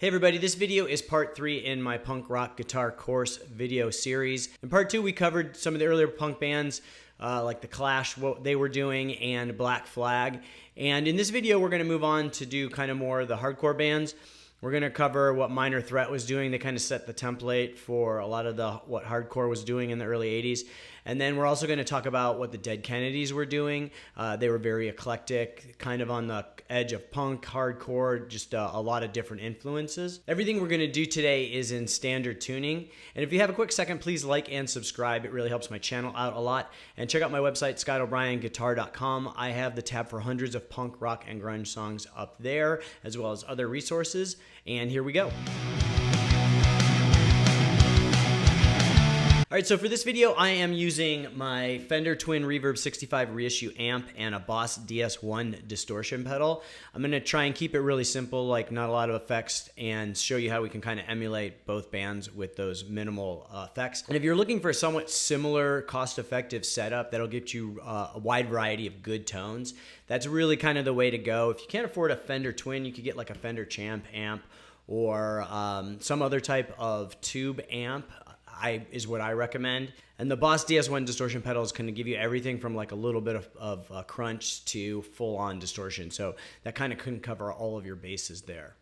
Hey everybody, this video is part 3 in my punk rock guitar course video series. In part 2 we covered some of the earlier punk bands like The Clash, what they were doing, and Black Flag. And in this video we're going to move on to do kind of more of the hardcore bands. We're going to cover what Minor Threat was doing. They kind of set the template for a lot of what hardcore was doing in the early 80s. And then we're also going to talk about what the Dead Kennedys were doing. They were very eclectic, kind of on the edge of punk, hardcore, just a lot of different influences. Everything we're going to do today is in standard tuning. And if you have a quick second, please like and subscribe. It really helps my channel out a lot. And check out my website, ScottO'BrienGuitar.com. I have the tab for hundreds of punk, rock, and grunge songs up there, as well as other resources. And here we go. Alright, so for this video, I am using my Fender Twin Reverb 65 reissue amp and a Boss DS1 distortion pedal. I'm going to try and keep it really simple, like not a lot of effects, and show you how we can kind of emulate both bands with those minimal effects. And if you're looking for a somewhat similar, cost-effective setup that'll get you a wide variety of good tones, that's really kind of the way to go. If you can't afford a Fender Twin, you could get like a Fender Champ amp or some other type of tube amp. Is what I recommend. And the Boss DS1 distortion pedal is going to give you everything from like a little bit of crunch to full-on distortion. So that kind of can cover all of your bases there.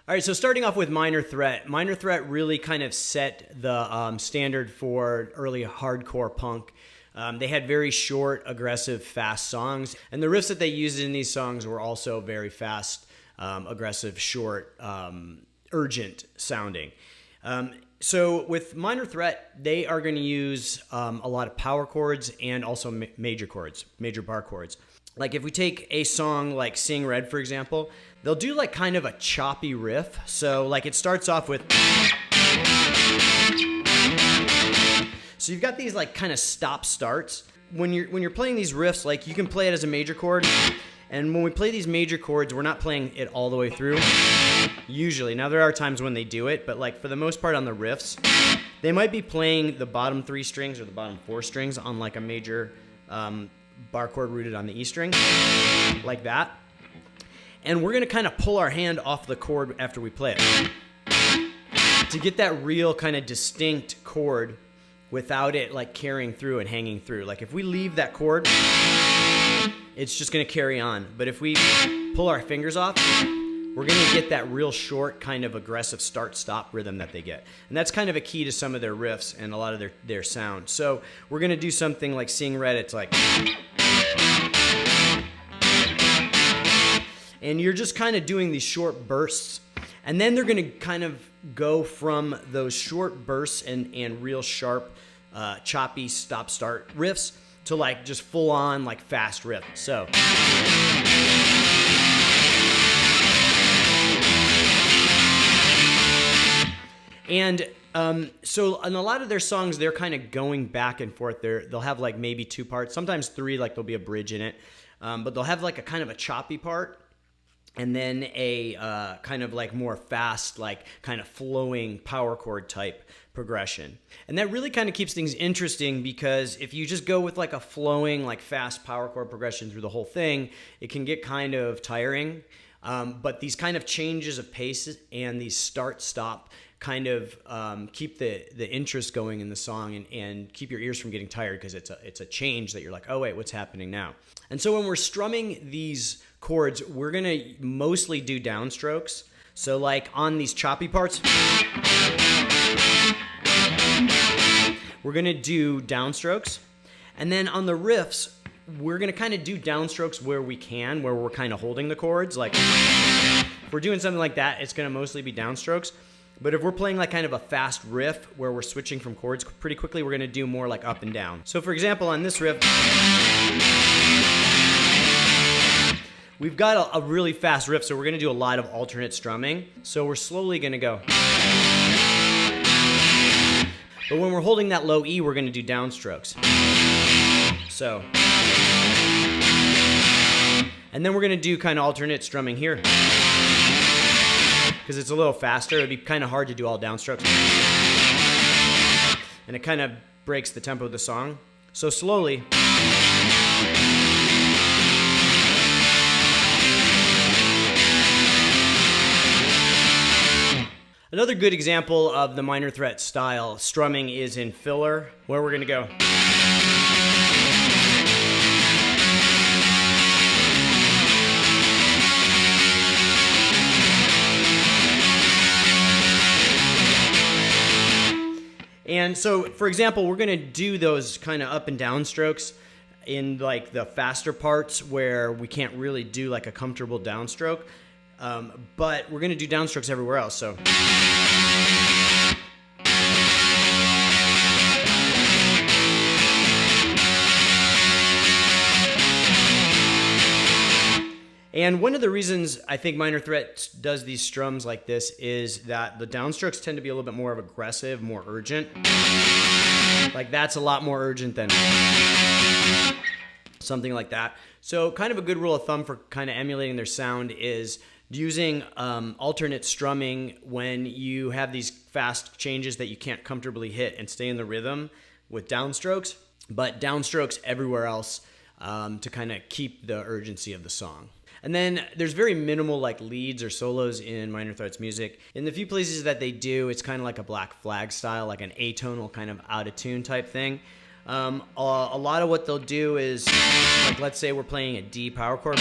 All right, so starting off with Minor Threat. Minor Threat really kind of set the standard for early hardcore punk. They had very short, aggressive, fast songs. And the riffs that they used in these songs were also very fast, aggressive, short, urgent sounding. So with Minor Threat, they are going to use a lot of power chords and also major chords, major bar chords. Like if we take a song like Seeing Red, for example, they'll do like kind of a choppy riff. So like it starts off with... So you've got these like kind of stop starts. When you're playing these riffs, like you can play it as a major chord. And when we play these major chords, we're not playing it all the way through. Usually. Now there are times when they do it, but like for the most part on the riffs, they might be playing the bottom 3 strings or the bottom 4 strings on like a major bar chord rooted on the E string, like that. And we're going to kind of pull our hand off the chord after we play it to get that real kind of distinct chord without it like carrying through and hanging through. Like if we leave that chord, it's just going to carry on. But if we pull our fingers off, we're going to get that real short kind of aggressive start-stop rhythm that they get. And that's kind of a key to some of their riffs and a lot of their sound. So we're going to do something like Seeing Red. It's like... And you're just kind of doing these short bursts. And then they're going to kind of go from those short bursts and real sharp, choppy stop-start riffs to like just full-on like fast riff. So... And so in a lot of their songs, they're kind of going back and forth. They'll have like maybe 2 parts, sometimes 3, like there'll be a bridge in it. But they'll have like a kind of a choppy part and then a kind of like more fast, like kind of flowing power chord type progression. And that really kind of keeps things interesting because if you just go with like a flowing, like fast power chord progression through the whole thing, it can get kind of tiring. But these kind of changes of pace and these start-stop kind of keep the interest going in the song and keep your ears from getting tired because it's a change that you're like, oh wait, what's happening now? And so when we're strumming these chords, we're going to mostly do downstrokes. So like on these choppy parts, we're going to do downstrokes. And then on the riffs, we're going to kind of do downstrokes where we can, where we're kind of holding the chords. Like if we're doing something like that, it's going to mostly be downstrokes. But if we're playing like kind of a fast riff where we're switching from chords pretty quickly, we're going to do more like up and down. So for example, on this riff, we've got a really fast riff, so we're going to do a lot of alternate strumming. So we're slowly going to go. But when we're holding that low E, we're going to do downstrokes. So. And then we're going to do kind of alternate strumming here. Because it's a little faster. It'd be kind of hard to do all downstrokes. And it kind of breaks the tempo of the song. So slowly. Another good example of the minor threat style strumming is in Filler, where we're going to go. And so, for example, we're going to do those kind of up and down strokes in like the faster parts where we can't really do like a comfortable downstroke, but we're going to do downstrokes everywhere else. So. And one of the reasons I think Minor Threat does these strums like this is that the downstrokes tend to be a little bit more of aggressive, more urgent. Like that's a lot more urgent than something like that. So kind of a good rule of thumb for kind of emulating their sound is using alternate strumming when you have these fast changes that you can't comfortably hit and stay in the rhythm with downstrokes, but downstrokes everywhere else to kind of keep the urgency of the song. And then there's very minimal like leads or solos in Minor Threat's music. In the few places that they do, it's kind of like a Black Flag style, like an atonal kind of out of tune type thing. A lot of what they'll do is, like let's say we're playing a D power chord.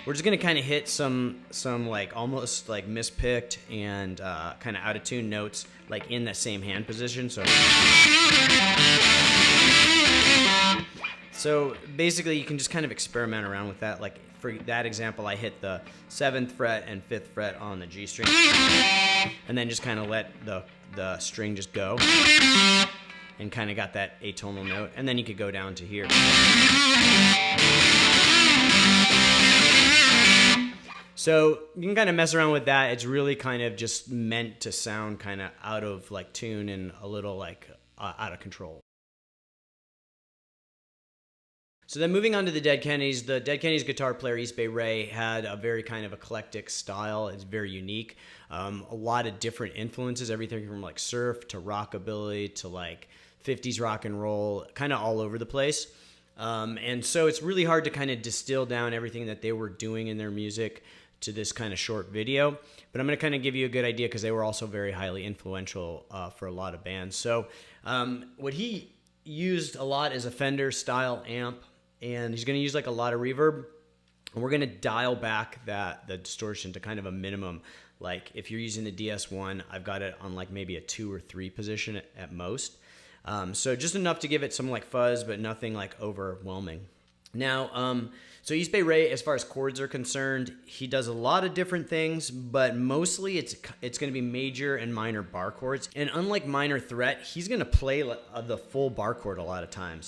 We're just gonna kind of hit some like almost like mispicked and kind of out of tune notes like in the same hand position. So basically you can just kind of experiment around with that. Like for that example, I hit the 7th fret and 5th fret on the G string and then just kind of let the string just go and kind of got that atonal note. And then you could go down to here. So you can kind of mess around with that. It's really kind of just meant to sound kind of out of like tune and a little like out of control. So then moving on to the Dead Kennedys, the Dead Kennedys guitar player East Bay Ray had a very kind of eclectic style. It's very unique. A lot of different influences, everything from like surf to rockabilly to like 50s rock and roll, kind of all over the place. And so it's really hard to kind of distill down everything that they were doing in their music to this kind of short video. But I'm going to kind of give you a good idea because they were also very highly influential for a lot of bands. So what he used a lot is a Fender style amp. And he's going to use like a lot of reverb. And we're going to dial back the distortion to kind of a minimum. Like if you're using the DS1, I've got it on like maybe a 2 or 3 position at most. So just enough to give it some like fuzz, but nothing like overwhelming. Now, so East Bay Ray, as far as chords are concerned, he does a lot of different things, but mostly it's going to be major and minor bar chords. And unlike Minor Threat, he's going to play the full bar chord a lot of times.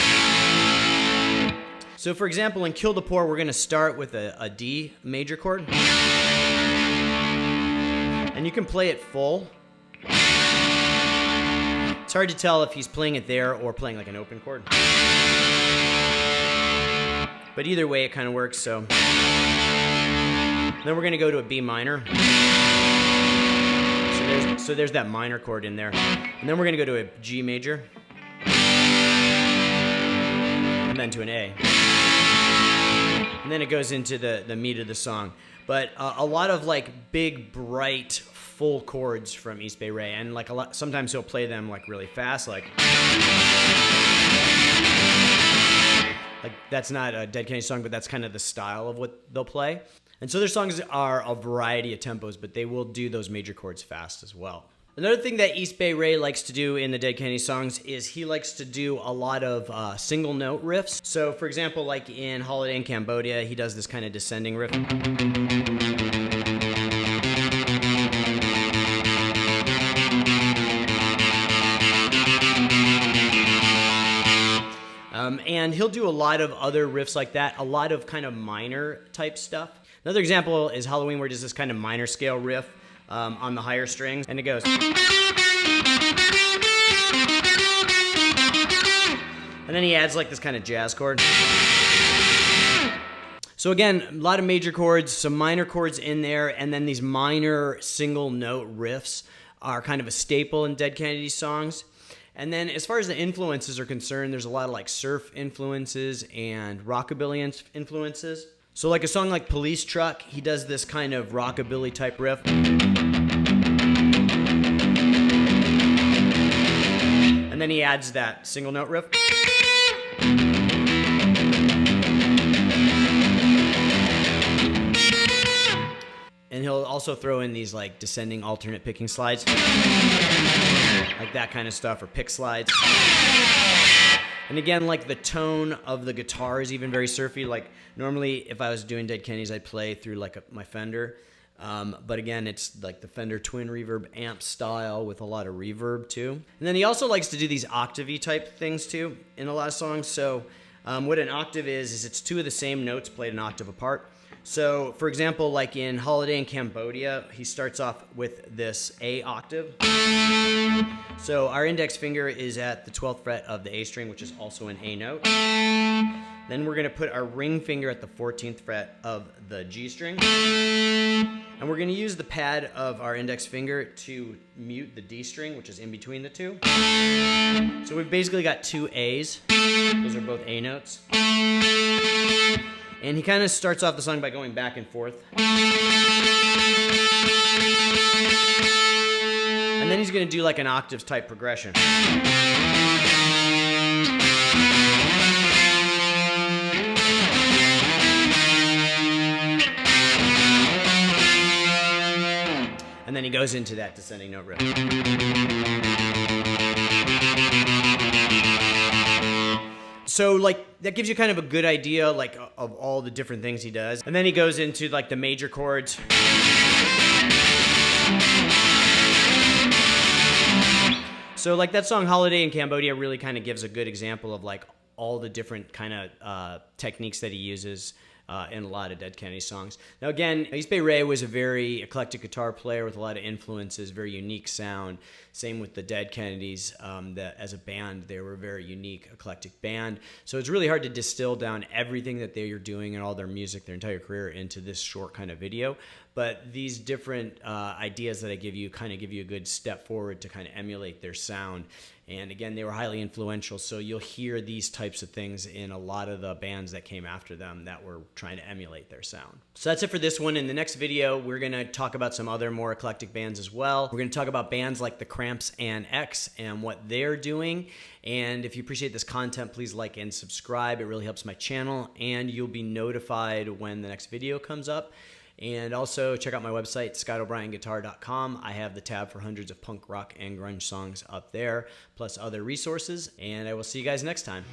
So for example, in Kill the Poor, we're going to start with a D major chord. And you can play it full. It's hard to tell if he's playing it there or playing like an open chord. But either way, it kind of works, so. Then we're going to go to a B minor. So there's that minor chord in there. And then we're going to go to a G major. And then to an A. And then it goes into the meat of the song. But a lot of like big, bright, full chords from East Bay Ray. And like sometimes he'll play them like really fast, like that's not a Dead Kennedy song, but that's kind of the style of what they'll play. And so their songs are a variety of tempos, but they will do those major chords fast as well. Another thing that East Bay Ray likes to do in the Dead Kennedy songs is he likes to do a lot of single note riffs. So for example, like in Holiday in Cambodia, he does this kind of descending riff. And he'll do a lot of other riffs like that, a lot of kind of minor type stuff. Another example is Halloween, where he does this kind of minor scale riff on the higher strings, and it goes. And then he adds like this kind of jazz chord. So again, a lot of major chords, some minor chords in there, and then these minor single note riffs are kind of a staple in Dead Kennedy songs. And then as far as the influences are concerned, there's a lot of like surf influences and rockabilly influences. So like a song like Police Truck, he does this kind of rockabilly type riff. And And then he adds that single note riff. And he'll also throw in these like descending alternate picking slides, like that kind of stuff, or pick slides. And again, like the tone of the guitar is even very surfy. Like normally if I was doing Dead Kennedys, I'd play through like my Fender. But again, it's like the Fender twin reverb amp style with a lot of reverb too. And then he also likes to do these octavey type things too in a lot of songs. So what an octave is it's two of the same notes played an octave apart. So for example, like in Holiday in Cambodia, he starts off with this A octave. So our index finger is at the 12th fret of the A string, which is also an A note. Then we're gonna put our ring finger at the 14th fret of the G string. And we're gonna use the pad of our index finger to mute the D string, which is in between the two. So we've basically got two A's. Those are both A notes. And he kind of starts off the song by going back and forth. And then he's gonna do like an octaves type progression. And then he goes into that descending note riff. So like that gives you kind of a good idea like of all the different things he does. And then he goes into like the major chords. So like that song Holiday in Cambodia really kind of gives a good example of like all the different kind of techniques that he uses in a lot of Dead Kennedy songs. Now again, East Bay Ray was a very eclectic guitar player with a lot of influences, very unique sound. Same with the Dead Kennedys. That as a band, they were a very unique, eclectic band. So it's really hard to distill down everything that they are doing and all their music, their entire career, into this short kind of video. But these different ideas that I give you kind of give you a good step forward to kind of emulate their sound. And again, they were highly influential, so you'll hear these types of things in a lot of the bands that came after them that were trying to emulate their sound. So that's it for this one. In the next video, we're going to talk about some other more eclectic bands as well. We're going to talk about bands like the Cramps and X and what they're doing. And if you appreciate this content, please like and subscribe. It really helps my channel, and you'll be notified when the next video comes up. And also check out my website, ScottO'BrienGuitar.com. I have the tab for hundreds of punk rock and grunge songs up there, plus other resources. And I will see you guys next time.